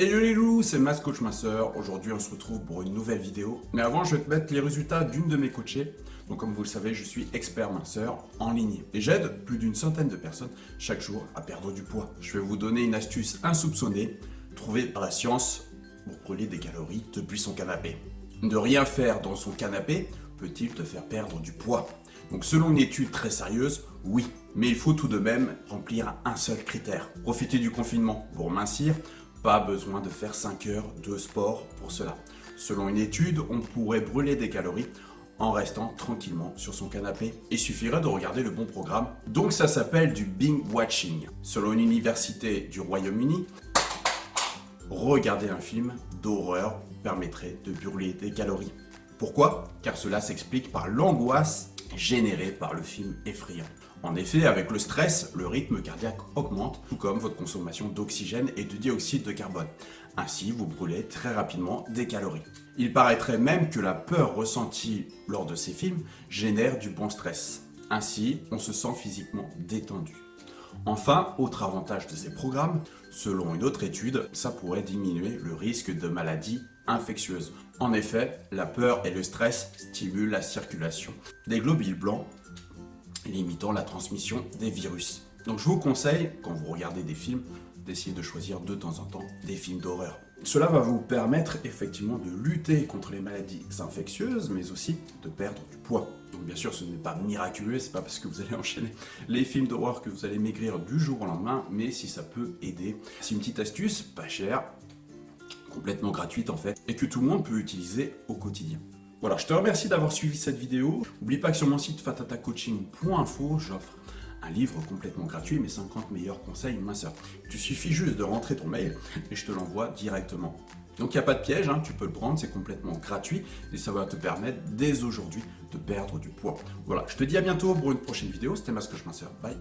Hello les loups, c'est Mas Coach Masseur. Aujourd'hui on se retrouve pour une nouvelle vidéo. Mais avant je vais te mettre les résultats d'une de mes coachées. Donc comme vous le savez, je suis expert minceur en ligne. Et j'aide plus d'une centaine de personnes chaque jour à perdre du poids. Je vais vous donner une astuce insoupçonnée, trouvée par la science pour brûler des calories depuis son canapé. Ne rien faire dans son canapé peut-il te faire perdre du poids? Donc selon une étude très sérieuse, oui. Mais il faut tout de même remplir un seul critère. Profiter du confinement pour mincir. Pas besoin de faire 5 heures de sport pour cela. Selon une étude, on pourrait brûler des calories en restant tranquillement sur son canapé. Il suffirait de regarder le bon programme. Donc ça s'appelle du binge watching. Selon une université du Royaume-Uni, regarder un film d'horreur permettrait de brûler des calories. Pourquoi? Car cela s'explique par l'angoisse générée par le film effrayant. En effet, avec le stress, le rythme cardiaque augmente, tout comme votre consommation d'oxygène et de dioxyde de carbone. Ainsi, vous brûlez très rapidement des calories. Il paraîtrait même que la peur ressentie lors de ces films génère du bon stress. Ainsi, on se sent physiquement détendu. Enfin, autre avantage de ces programmes, selon une autre étude, ça pourrait diminuer le risque de maladies infectieuses. En effet, la peur et le stress stimulent la circulation des globules blancs, limitant la transmission des virus. Donc je vous conseille, quand vous regardez des films, d'essayer de choisir de temps en temps des films d'horreur. Cela va vous permettre effectivement de lutter contre les maladies infectieuses, mais aussi de perdre du poids. Donc bien sûr, ce n'est pas miraculeux, c'est pas parce que vous allez enchaîner les films d'horreur que vous allez maigrir du jour au lendemain, mais si ça peut aider. C'est une petite astuce, pas chère, complètement gratuite en fait, et que tout le monde peut utiliser au quotidien. Voilà, je te remercie d'avoir suivi cette vidéo. N'oublie pas que sur mon site fatatacoaching.info, j'offre un livre complètement gratuit, mes 50 meilleurs conseils minceur. Il suffit juste de rentrer ton mail et je te l'envoie directement. Donc il n'y a pas de piège, tu peux le prendre, c'est complètement gratuit et ça va te permettre dès aujourd'hui de perdre du poids. Voilà, je te dis à bientôt pour une prochaine vidéo. C'était Mas Coach Minceur. Bye.